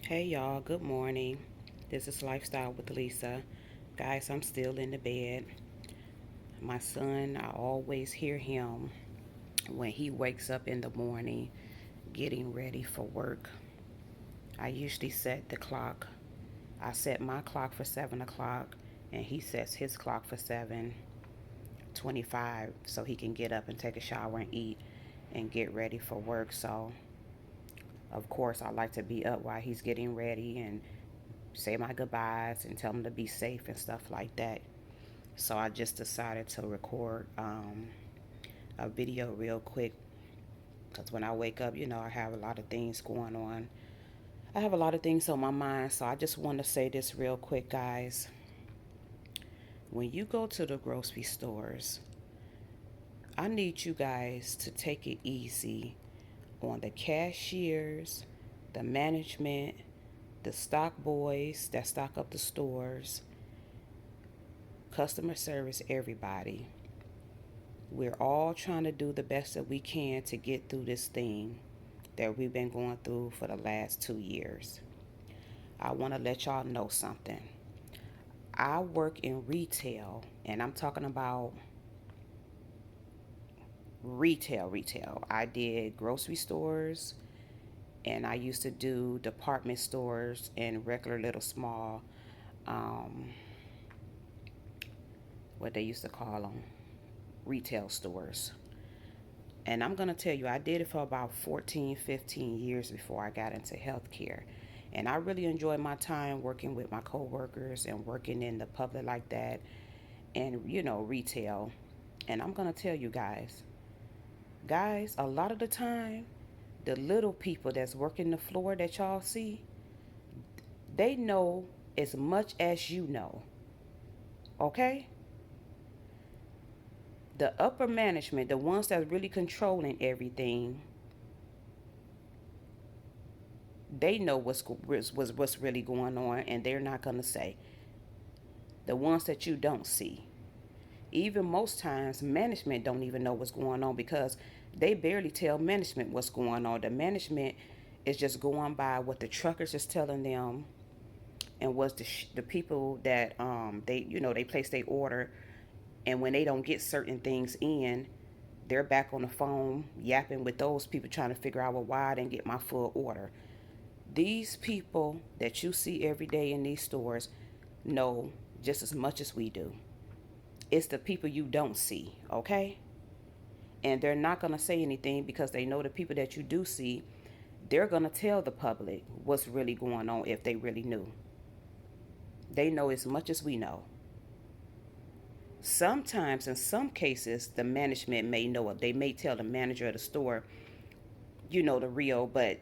Hey y'all, good morning. This is Lifestyle with Lisa. Guys, I'm still in the bed. My son, I always hear him when he wakes up in the morning getting ready for work. I usually set the clock. I set my clock for 7 o'clock and he sets his clock for 7:25 so he can get up and take a shower and eat and get ready for work. So, of course, I like to be up while he's getting ready and say my goodbyes and tell him to be safe and stuff like that. So I just decided to record a video real quick because when I wake up, I have a lot of things going on. I have a lot of things on my mind, so I just want to say this real quick, guys. When you go to the grocery stores, I need you guys to take it easy on the cashiers, the management, the stock boys that stock up the stores, customer service, everybody. We're all trying to do the best that we can to get through this thing that we've been going through for the last 2 years. I want to let y'all know something. I work in retail, and I'm talking about retail. I did grocery stores, and I used to do department stores and regular little small, um, what they used to call them, retail stores. And I'm going to tell you, I did it for about 14, 15 years before I got into healthcare. And I really enjoyed my time working with my coworkers and working in the public like that and, retail. And I'm going to tell you guys, a lot of the time, the little people that's working the floor that y'all see, they know as much as you know. Okay? The upper management, the ones that's really controlling everything, they know what's really going on, and they're not going to say. The ones that you don't see, even most times management don't even know what's going on because they barely tell management what's going on. The management is just going by what the truckers is telling them and what the people that they place their order, and when they don't get certain things in, they're back on the phone yapping with those people trying to figure out, well, why I didn't get my full order. These people that you see every day in these stores know just as much as we do. It's the people you don't see, okay? And they're not going to say anything because they know the people that you do see, they're going to tell the public what's really going on if they really knew. They know as much as we know. Sometimes, in some cases, the management may know it. They may tell the manager of the store, the real, but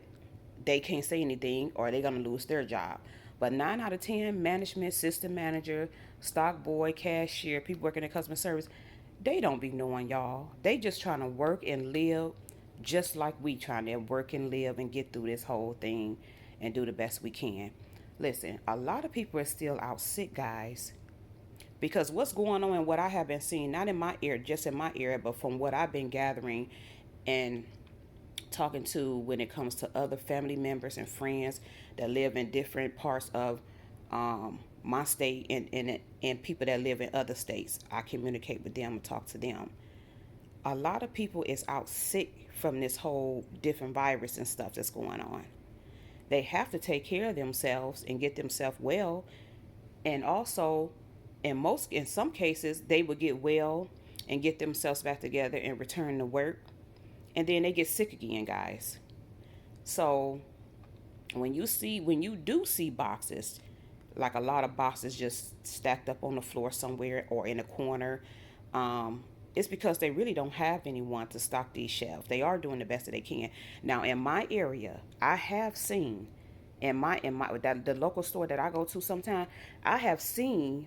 they can't say anything or they're going to lose their job. But 9 out of 10, management, system manager, stock boy, cashier, people working in customer service, they don't be knowing y'all. They just trying to work and live just like we trying to work and live and get through this whole thing and do the best we can. Listen, a lot of people are still out sick, guys, because what's going on and what I have been seeing, not in my ear, just in my area, but from what I've been gathering and talking to when it comes to other family members and friends that live in different parts of my state and people that live in other states. I communicate with them and talk to them. A lot of people is out sick from this whole different virus and stuff that's going on. They have to take care of themselves and get themselves well, and also in some cases they would get well and get themselves back together and return to work, and then they get sick again, guys. So when you do see boxes, like a lot of boxes just stacked up on the floor somewhere or in a corner, it's because they really don't have anyone to stock these shelves. They are doing the best that they can. Now in my area, I have seen in my the local store that I go to sometimes, I have seen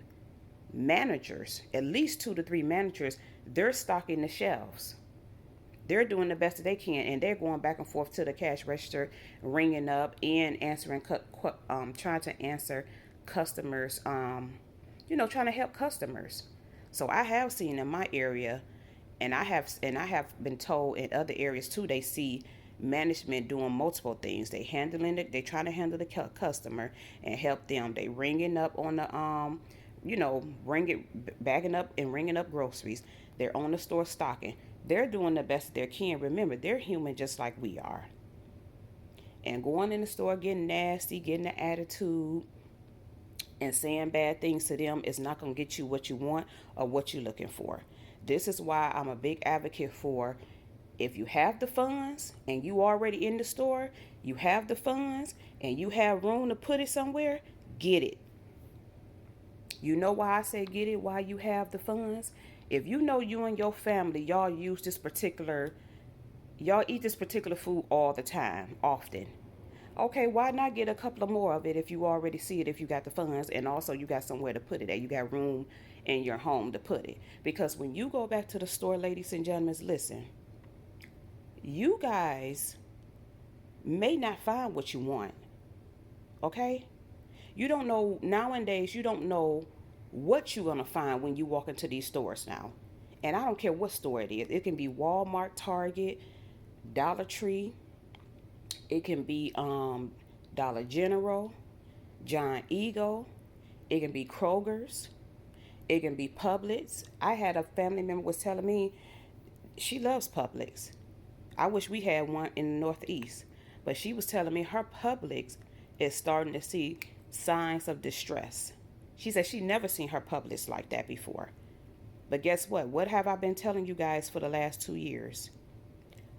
managers, at least 2 to 3 managers, they're stocking the shelves. They're doing the best that they can, and they're going back and forth to the cash register, ringing up and answering, trying to answer customers, trying to help customers. So I have seen in my area, and I have been told in other areas too. They see management doing multiple things. They handling it. They trying to handle the customer and help them. They ringing up on the bagging up and ringing up groceries. They're on the store stocking. They're doing the best they can. Remember, they're human just like we are. And going in the store getting nasty, getting an attitude, and saying bad things to them is not going to get you what you want or what you're looking for. This is why I'm a big advocate for, if you have the funds and you already in the store, you have the funds and you have room to put it somewhere, get it. You know why I say get it, why you have the funds? If you know you and your family, y'all eat this particular food all the time, often. Okay, why not get a couple of more of it if you already see it, if you got the funds, and also you got somewhere to put it at. You got room in your home to put it. Because when you go back to the store, ladies and gentlemen, listen, you guys may not find what you want. Okay? You don't know, nowadays, you don't know what you're going to find when you walk into these stores now. And I don't care what store it is. It can be Walmart, Target, Dollar Tree. It can be Dollar General, John Eagle. It can be Kroger's. It can be Publix. I had a family member was telling me she loves Publix. I wish we had one in the Northeast. But she was telling me her Publix is starting to see signs of distress. She said she never seen her Publix like that before. But guess what? What have I been telling you guys for the last 2 years?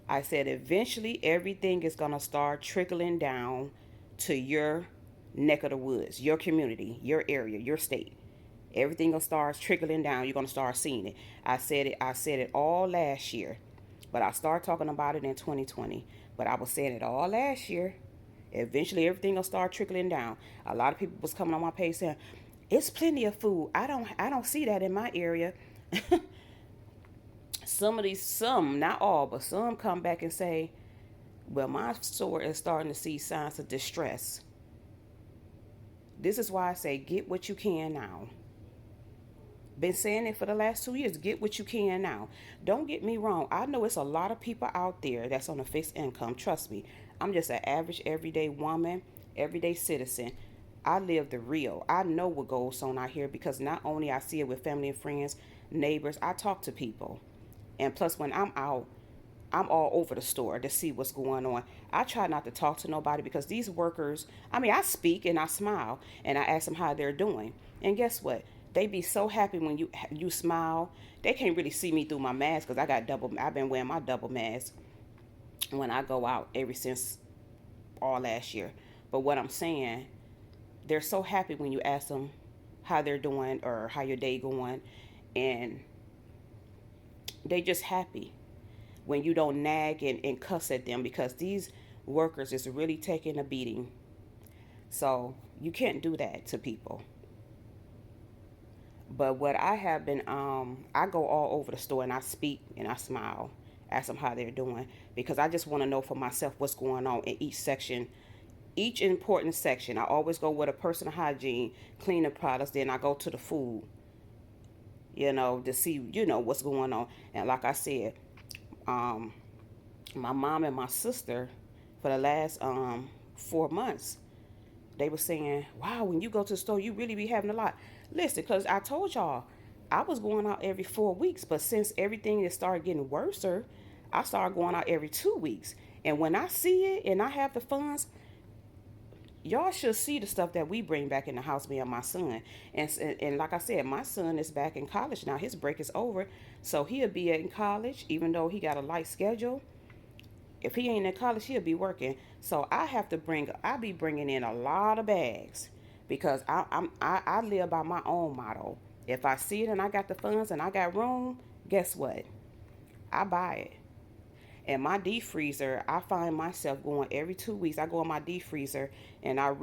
I said eventually everything is going to start trickling down to your neck of the woods, your community, your area, your state. Everything will start trickling down. You're going to start seeing it. I said it all last year. But I started talking about it in 2020. But I was saying it all last year. Eventually everything will start trickling down. A lot of people was coming on my page saying, it's plenty of food. I don't see that in my area. Some, not all, but some come back and say, well, my store is starting to see signs of distress. This is why I say get what you can now. Been saying it for the last 2 years. Get what you can now. Don't get me wrong. I know it's a lot of people out there that's on a fixed income. Trust me. I'm just an average, everyday woman, everyday citizen. I live the real. I know what goes on out here because not only I see it with family and friends, neighbors, I talk to people. And plus, when I'm out, I'm all over the store to see what's going on. I try not to talk to nobody because these workers, I speak and I smile and I ask them how they're doing. And guess what? They be so happy when you smile. They can't really see me through my mask because I've been wearing my double mask when I go out ever since all last year. But what I'm saying, they're so happy when you ask them how they're doing or how your day going. And they just happy when you don't nag and cuss at them because these workers is really taking a beating. So you can't do that to people. But what I have been, I go all over the store and I speak and I smile, ask them how they're doing because I just want to know for myself what's going on in each section, each important section. I always go with a personal hygiene, cleaning products, then I go to the food, to see, what's going on. And like I said, my mom and my sister for the last 4 months, they were saying, wow, when you go to the store, you really be having a lot. Listen, because I told y'all, I was going out every 4 weeks, but since everything has started getting worse, I started going out every 2 weeks. And when I see it and I have the funds, y'all should see the stuff that we bring back in the house, me and my son. And like I said, my son is back in college now. His break is over, so he'll be in college, even though he got a light schedule. If he ain't in college, he'll be working. So I be bringing in a lot of bags because I live by my own motto. If I see it and I got the funds and I got room, guess what? I buy it. And my deep freezer, I find myself going every 2 weeks. I go in my deep freezer and I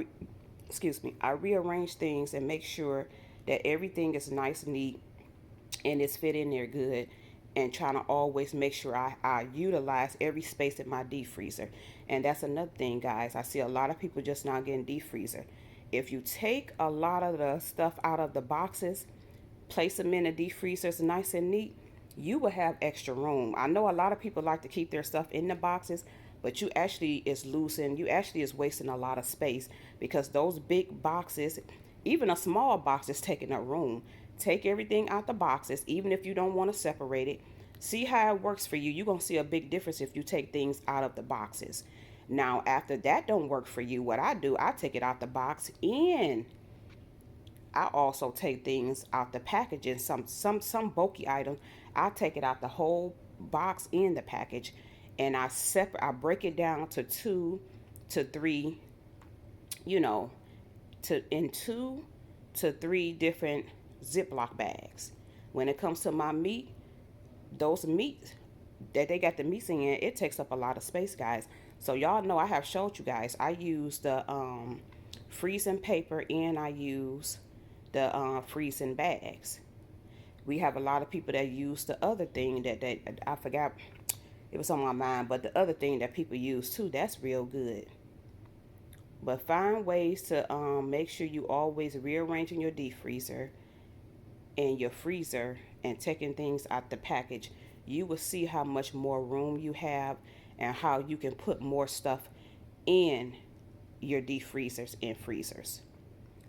rearrange things and make sure that everything is nice and neat and it's fit in there good. And trying to always make sure I utilize every space in my deep freezer. And that's another thing, guys. I see a lot of people just now getting deep freezer. If you take a lot of the stuff out of the boxes, place them in the deep freezers nice and neat, you will have extra room. I know a lot of people like to keep their stuff in the boxes, but you actually is wasting a lot of space, because those big boxes, even a small box is taking up room. Take everything out the boxes, even if you don't want to separate it. See how it works for you. You're going to see a big difference if you take things out of the boxes. Now, after that don't work for you, what I do, I take it out the box, and I also take things out the packaging. Some bulky items, I take it out the whole box in the package, and I break it down to two to three, you know, to in two to three different Ziploc bags. When it comes to my meat, those meats that they got the meats in, it takes up a lot of space, guys. So y'all know I have showed you guys. I use the freezing paper, and I use the freezing bags. We have a lot of people that use the other thing that I forgot, it was on my mind, but the other thing that people use too, that's real good. But find ways to make sure you always rearranging your deep freezer and your freezer and taking things out the package. You will see how much more room you have, and how you can put more stuff in your deep freezers and freezers.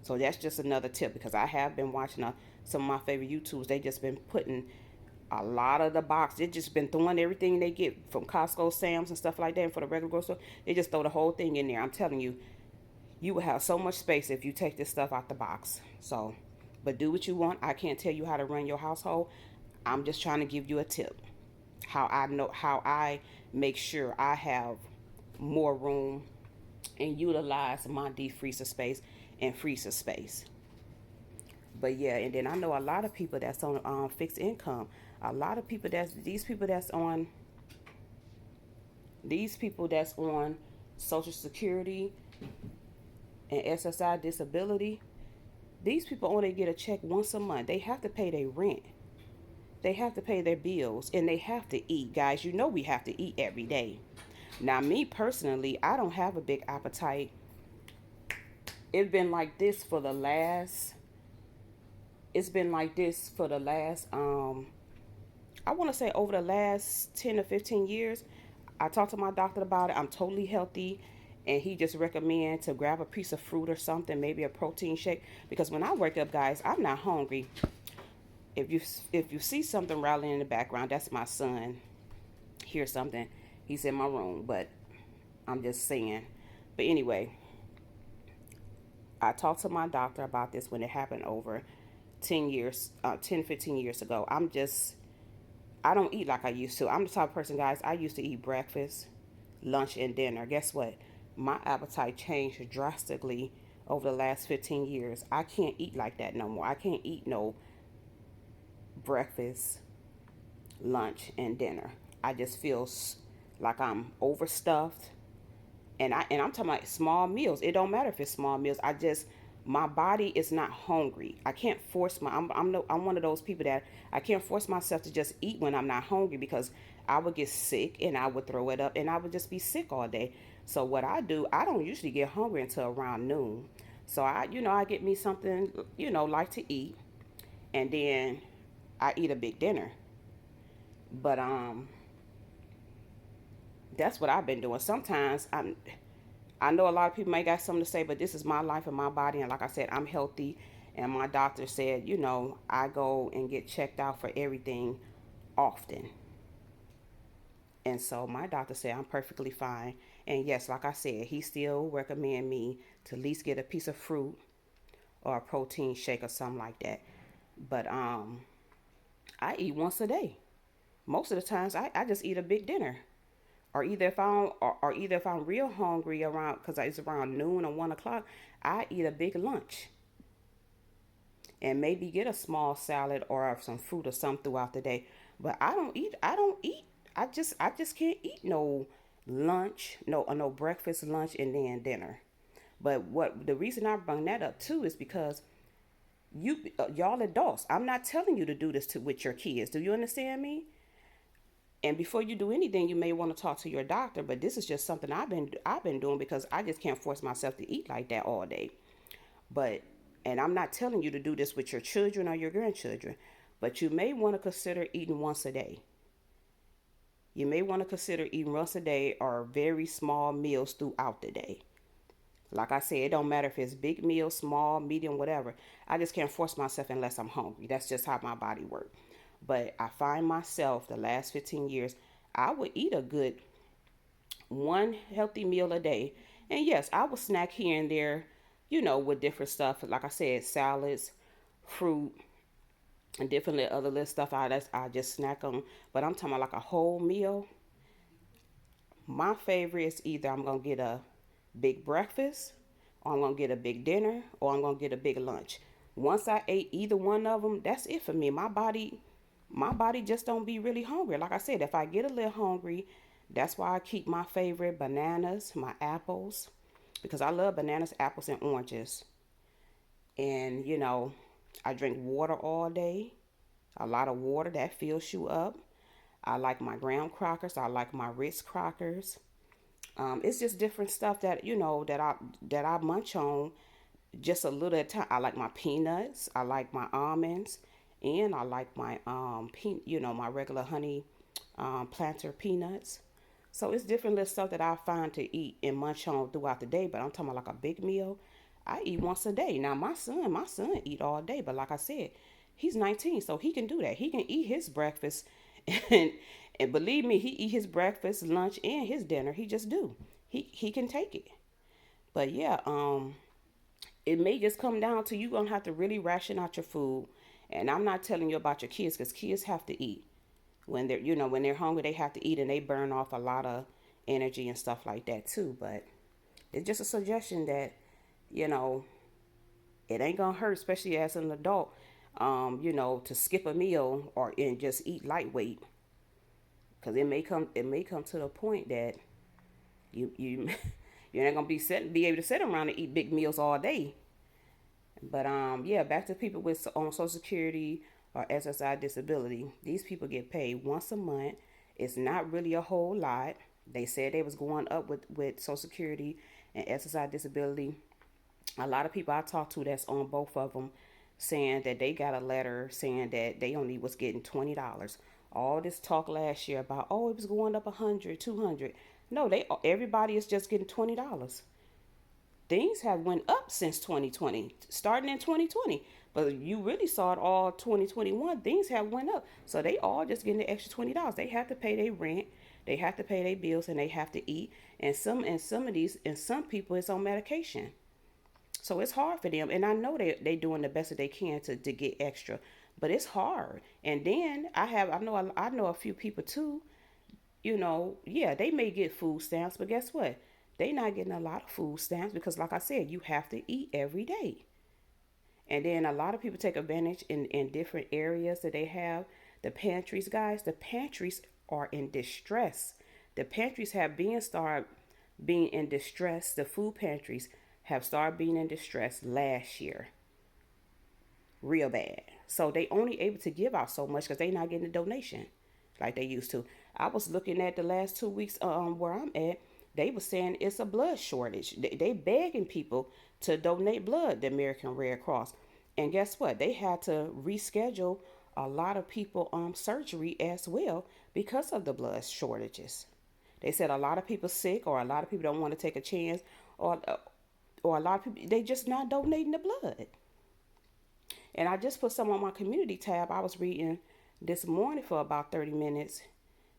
So that's just another tip, because I have been watching some of my favorite YouTubers. They just been putting a lot of the box. They just been throwing everything they get from Costco, Sam's, and stuff like that. And for the regular grocery store, they just throw the whole thing in there. I'm telling you, you will have so much space if you take this stuff out the box. So, but do what you want. I can't tell you how to run your household. I'm just trying to give you a tip. How I make sure I have more room and utilize my deep freezer space and freezer space. But yeah, and then I know a lot of people that's on fixed income. A lot of people these people that's on Social Security and SSI disability. These people only get a check once a month. They have to pay their rent. They have to pay their bills, and they have to eat. Guys, you know we have to eat every day. Now, me personally, I don't have a big appetite. It's been like this for the last it's been like this for the last I want to say over the last 10 or 15 years. I talked to my doctor about it. I'm totally healthy, and he just recommend to grab a piece of fruit or something, maybe a protein shake, because when I wake up, guys, I'm not hungry. If you see something rattling in the background, that's my son. Hear something, he's in my room, but I'm just saying. But anyway, I talked to my doctor about this when it happened over 15 years ago. I don't eat like I used to. I'm the type of person, guys, I used to eat breakfast, lunch, and dinner. Guess what? My appetite changed drastically over the last 15 years. I can't eat like that no more. I can't eat no breakfast, lunch, and dinner. I just feel like I'm overstuffed, and I'm talking about small meals. It don't matter if it's small meals. My body is not hungry. I can't force I'm one of those people that I can't force myself to just eat when I'm not hungry, because I would get sick and I would throw it up and I would just be sick all day. So what I do, I don't usually get hungry until around noon. So I get me something, like to eat, and then I eat a big dinner. But that's what I've been doing. Sometimes I know a lot of people may got something to say, but this is my life and my body. And like I said, I'm healthy. And my doctor said, I go and get checked out for everything often. And so my doctor said I'm perfectly fine. And yes, like I said, he still recommend me to at least get a piece of fruit or a protein shake or something like that. But I eat once a day. Most of the times I just eat a big dinner. Or either if I'm real hungry around, because it's around noon or 1 o'clock, I eat a big lunch and maybe get a small salad or some fruit or something throughout the day. But I don't eat. I just can't eat no lunch, no breakfast, lunch, and then dinner. But what the reason I bring that up too is because y'all adults, I'm not telling you to do this with your kids. Do you understand me? And before you do anything, you may want to talk to your doctor. But this is just something I've been doing, because I just can't force myself to eat like that all day. But and I'm not telling you to do this with your children or your grandchildren, but you may want to consider eating once a day. You may want to consider eating once a day or very small meals throughout the day. Like I said, it don't matter if it's big meal, small, medium, whatever. I just can't force myself unless I'm hungry. That's just how my body works. But I find myself the last 15 years, I would eat a good one healthy meal a day. And yes, I would snack here and there, with different stuff. Like I said, salads, fruit, and different other little stuff I just snack on. But I'm talking about like a whole meal. My favorite is either I'm gonna get a big breakfast, or I'm gonna get a big dinner, or I'm gonna get a big lunch. Once I ate either one of them, that's it for me. My body just don't be really hungry. Like I said, if I get a little hungry, that's why I keep my favorite bananas, my apples, because I love bananas, apples, and oranges. And I drink water all day. A lot of water that fills you up. I like my graham crackers. I like my Ritz crackers. It's just different stuff that that I munch on just a little at a time. I like my peanuts. I like my almonds, and I like my my regular honey planter peanuts. So it's different little stuff that I find to eat and munch on throughout the day. But I'm talking about like a big meal. I eat once a day. Now my son eat all day. But like I said, he's 19, so he can do that. He can eat his breakfast, and and believe me, he eat his breakfast, lunch, and his dinner. He just do. He can take it. But yeah, it may just come down to you gonna have to really ration out your food. And I'm not telling you about your kids because kids have to eat when they're hungry. They have to eat and they burn off a lot of energy and stuff like that too. But it's just a suggestion that you know it ain't gonna hurt, especially as an adult. To skip a meal or and just eat lightweight, because it may come to the point that you you're not gonna be able to sit around and eat big meals all day. But yeah, back to people with on Social Security or SSI disability. These people get paid once a month. It's not really a whole lot. They said they was going up with Social Security and SSI disability. A lot of people I talked to that's on both of them saying that they got a letter saying that they only was getting $20. All this talk last year about, oh, it was going up 100, 200. No, everybody is just getting $20. Things have went up since 2020, starting in 2020. But you really saw it all 2021. Things have went up, so they all just getting the extra $20. They have to pay their rent, they have to pay their bills, and they have to eat. And some people it's on medication, so it's hard for them. And I know they doing the best that they can to get extra, but it's hard. And then I know a few people too. Yeah, they may get food stamps, but guess what? They not getting a lot of food stamps because, like I said, you have to eat every day. And then a lot of people take advantage in different areas that they have. The pantries, guys, the pantries are in distress. The pantries have started being in distress. The food pantries have started being in distress last year. Real bad. So they only able to give out so much because they not getting a donation like they used to. I was looking at the last 2 weeks where I'm at. They were saying it's a blood shortage. They begging people to donate blood, the American Red Cross. And guess what? They had to reschedule a lot of people surgery as well because of the blood shortages. They said a lot of people sick, or a lot of people don't want to take a chance, or a lot of people they just not donating the blood. And I just put some on my community tab. I was reading this morning for about 30 minutes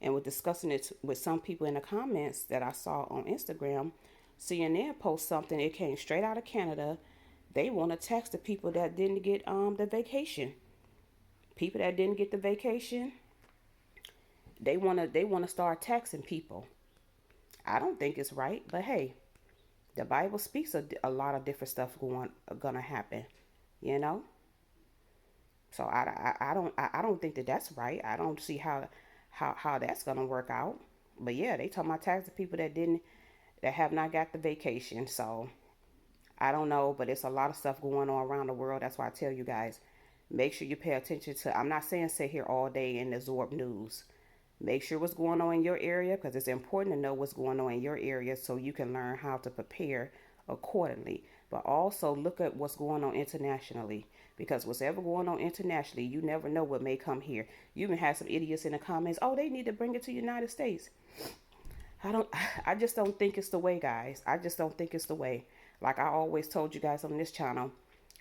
and was discussing it with some people in the comments that I saw on Instagram. CNN post something. It came straight out of Canada. They want to tax the people that didn't get the vacation. People that didn't get the vacation, they wanna start taxing people. I don't think it's right, but hey, the Bible speaks a lot of different stuff gonna happen, you know. So I don't think that that's right. I don't see how that's gonna work out. But yeah, they talking about taxing people that have not got the vacation. So I don't know, but it's a lot of stuff going on around the world. That's why I tell you guys, make sure you pay attention to. I'm not saying sit here all day and absorb news. Make sure what's going on in your area, because it's important to know what's going on in your area so you can learn how to prepare accordingly. But also look at what's going on internationally, because what's ever going on internationally, you never know what may come here. You even have some idiots in the comments, oh, they need to bring it to the United States. I don't I just don't think it's the way, guys. I just don't think it's the way. Like I always told you guys on this channel,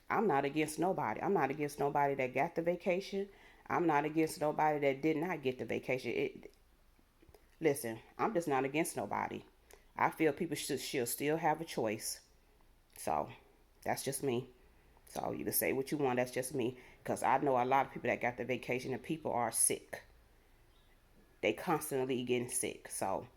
I'm not against nobody. I'm not against nobody that got the vacation. I'm not against nobody that did not get the vacation. Listen, I'm just not against nobody. I feel people should still have a choice. So that's just me. So you can say what you want. That's just me. Because I know a lot of people that got the vacation and people are sick. They constantly getting sick. So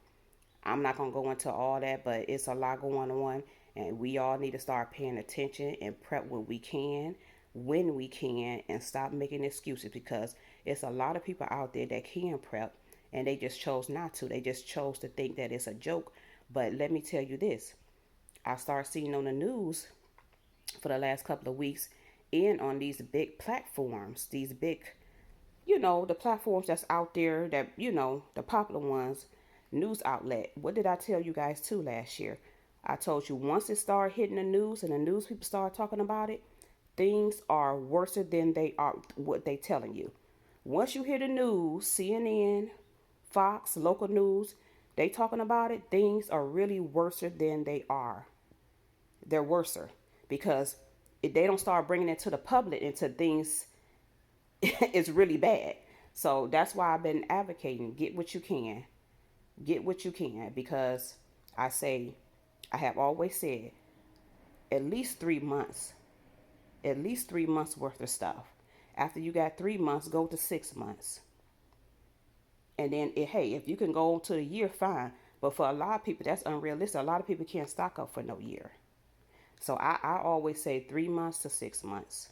I'm not going to go into all that, but it's a lot going on. And we all need to start paying attention and prep what we can, when we can, and stop making excuses, because it's a lot of people out there that can prep and they just chose not to. They just chose to think that it's a joke. But let me tell you this. I started seeing on the news for the last couple of weeks and on these big platforms, these big, the platforms that's out there that, the popular ones, news outlet. What did I tell you guys too last year? I told you once it started hitting the news and the news people start talking about it, things are worse than they are what they telling you. Once you hear the news, CNN, Fox, local news, they talking about it, things are really worse than they are. They're worser because if they don't start bringing it to the public into things, it's really bad. So that's why I've been advocating, get what you can. Get what you can, because I have always said, at least 3 months, at least 3 months worth of stuff. After you got 3 months, go to 6 months. And then, hey, if you can go to a year, fine. But for a lot of people, that's unrealistic. A lot of people can't stock up for no year. So I always say 3 months to 6 months.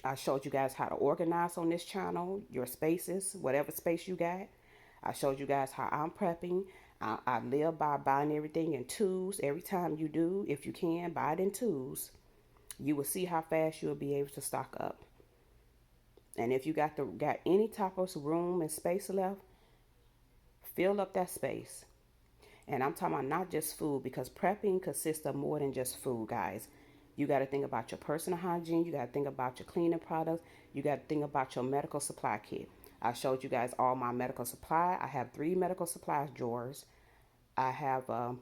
I showed you guys how to organize on this channel, your spaces, whatever space you got. I showed you guys how I'm prepping. I live by buying everything in twos. Every time you do, if you can, buy it in twos. You will see how fast you'll be able to stock up. And if you got any type of room and space left, fill up that space. And I'm talking about not just food, because prepping consists of more than just food, guys. You got to think about your personal hygiene. You got to think about your cleaning products. You got to think about your medical supply kit. I showed you guys all my medical supply. I have 3 medical supplies drawers. I have a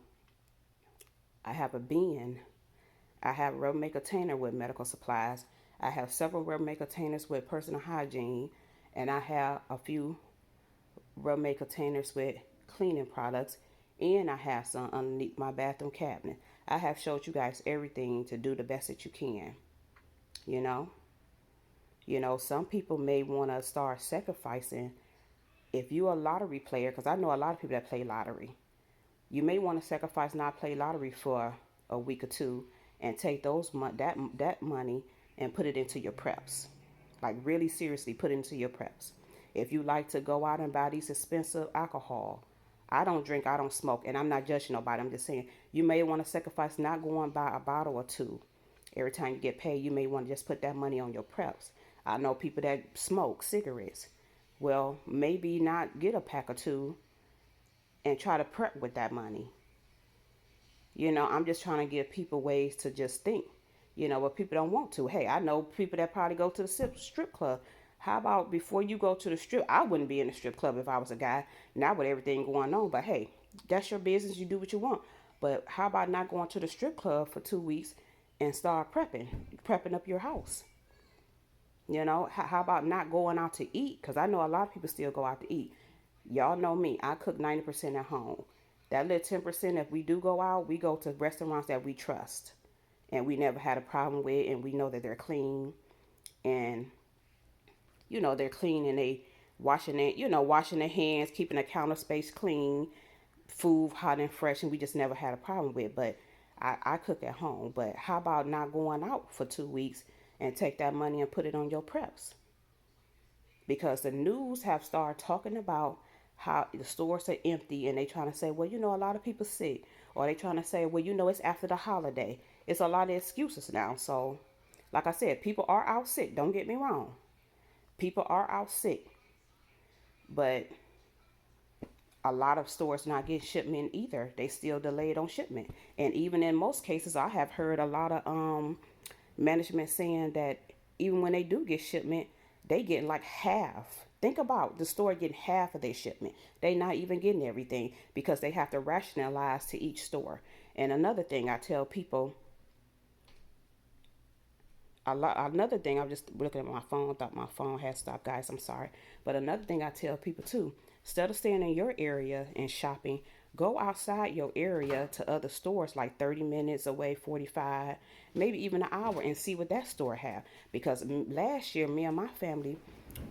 bin. I have a Rubbermaid container with medical supplies. I have several Rubbermaid containers with personal hygiene, and I have a few Rubbermaid containers with cleaning products, and I have some underneath my bathroom cabinet. I have showed you guys everything to do the best that you can. You know, some people may want to start sacrificing. If you're a lottery player, because I know a lot of people that play lottery, you may want to sacrifice not play lottery for a week or two and take that money and put it into your preps. Like really seriously put it into your preps. If you like to go out and buy these expensive alcohol, I don't drink, I don't smoke, and I'm not judging nobody. I'm just saying you may want to sacrifice not going buy a bottle or two. Every time you get paid, you may want to just put that money on your preps. I know people that smoke cigarettes. Well, maybe not get a pack or two and try to prep with that money. I'm just trying to give people ways to just think, but people don't want to. Hey, I know people that probably go to the strip club. How about before you go to the strip? I wouldn't be in the strip club if I was a guy, not with everything going on. But hey, that's your business. You do what you want. But how about not going to the strip club for 2 weeks and start prepping up your house? How about not going out to eat? Because I know a lot of people still go out to eat. Y'all know me. I cook 90% at home. That little 10%, if we do go out, we go to restaurants that we trust and we never had a problem with, and we know that they're clean, and they're clean, and they washing their hands, keeping the counter space clean, food hot and fresh, and we just never had a problem with. But I cook at home. But how about not going out for 2 weeks and take that money and put it on your preps? Because the news have started talking about how the stores are empty, and they trying to say, well, a lot of people sick, or they trying to say, well, it's after the holiday. It's a lot of excuses now. So like I said, people are out sick. Don't get me wrong. People are out sick. But a lot of stores not getting shipment either. They still delayed on shipment. And even in most cases, I have heard a lot of management saying that even when they do get shipment, they get like half. Think about the store getting half of their shipment. They not even getting everything because they have to rationalize to each store. And another thing I tell people, another thing, I'm just looking at my phone, thought my phone had stopped, guys, I'm sorry. But another thing I tell people too, instead of staying in your area and shopping, go outside your area to other stores like 30 minutes away, 45, maybe even an hour, and see what that store have. Because last year, me and my family,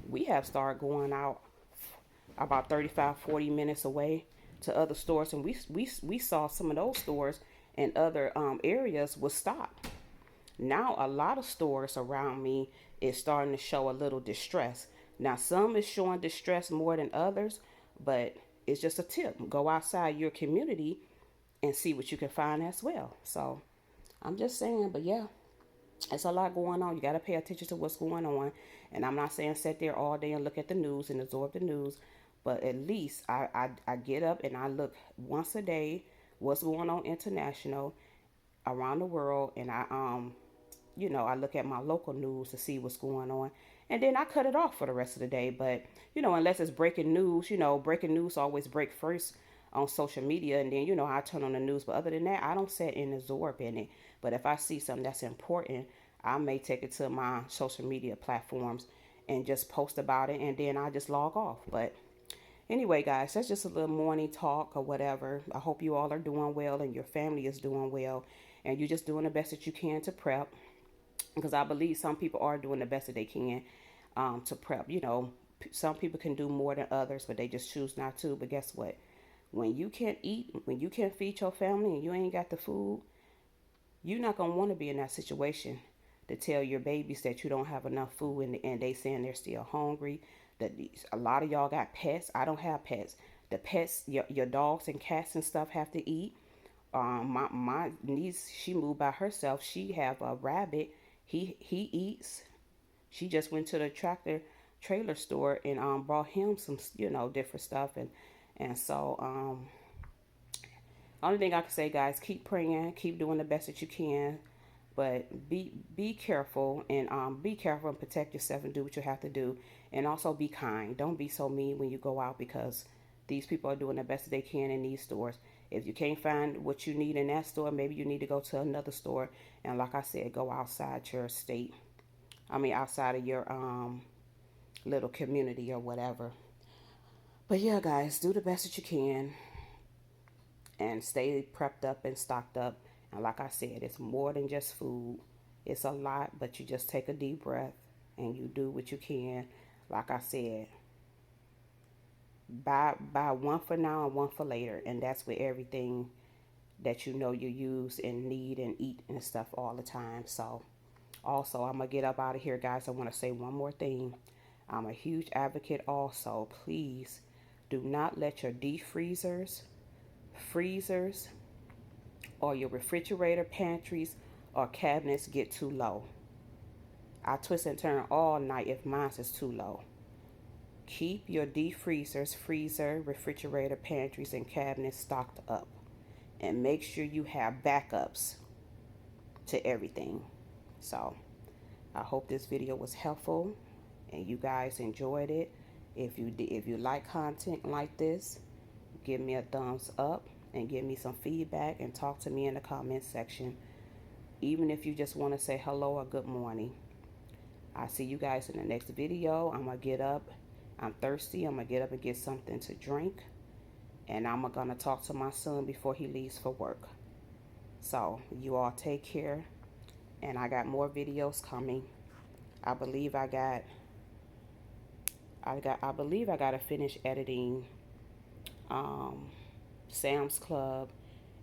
we have started going out about 35, 40 minutes away to other stores, and we saw some of those stores in other areas was stopped. Now a lot of stores around me is starting to show a little distress. Now some is showing distress more than others, but it's just a tip. Go outside your community and see what you can find as well. So I'm just saying, but yeah, it's a lot going on. You got to pay attention to what's going on. And I'm not saying sit there all day and look at the news and absorb the news, but at least I get up and I look once a day what's going on international around the world, and I look at my local news to see what's going on. And then I cut it off for the rest of the day. But, unless it's breaking news, breaking news always break first on social media. And then, I turn on the news. But other than that, I don't sit and absorb in it. But if I see something that's important, I may take it to my social media platforms and just post about it. And then I just log off. But anyway, guys, that's just a little morning talk or whatever. I hope you all are doing well and your family is doing well. And you're just doing the best that you can to prep, because I believe some people are doing the best that they can to prep. Some people can do more than others, but they just choose not to. But guess what? When you can't eat, when you can't feed your family and you ain't got the food, you're not going to want to be in that situation to tell your babies that you don't have enough food, and they saying they're still hungry. That a lot of y'all got pets. I don't have pets. The pets, your dogs and cats and stuff have to eat. My niece, she moved by herself. She have a rabbit. He eats. She just went to the trailer store and brought him some different stuff, and so only thing I can say, guys, keep praying, keep doing the best that you can, but be careful, and be careful and protect yourself and do what you have to do, and also be kind. Don't be so mean when you go out, because these people are doing the best that they can in these stores. If you can't find what you need in that store, maybe you need to go to another store. And like I said, go outside your state. Outside of your little community or whatever. But yeah, guys, do the best that you can and stay prepped up and stocked up. And like I said, it's more than just food. It's a lot, but you just take a deep breath and you do what you can. Like I said, buy one for now and one for later, and that's with everything that you use and need and eat and stuff all the time. So also, I'm gonna get up out of here, guys. I want to say one more thing. I'm a huge advocate also. Please do not let your deep freezers, or your refrigerator, pantries, or cabinets get too low. I twist and turn all night if mine is too low. Keep your deep freezers, freezer, refrigerator, pantries, and cabinets stocked up. And make sure you have backups to everything. So, I hope this video was helpful and you guys enjoyed it. If you like content like this, give me a thumbs up and give me some feedback and talk to me in the comment section. Even if you just want to say hello or good morning. I'll see you guys in the next video. I'm going to get up. I'm thirsty. I'm going to get up and get something to drink. And I'm going to talk to my son before he leaves for work. So, you all take care. And I got more videos coming. I believe I got to finish editing Sam's Club,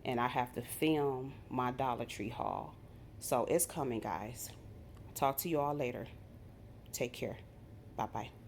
and I have to film my Dollar Tree haul. So it's coming, guys. Talk to you all later. Take care. Bye-bye.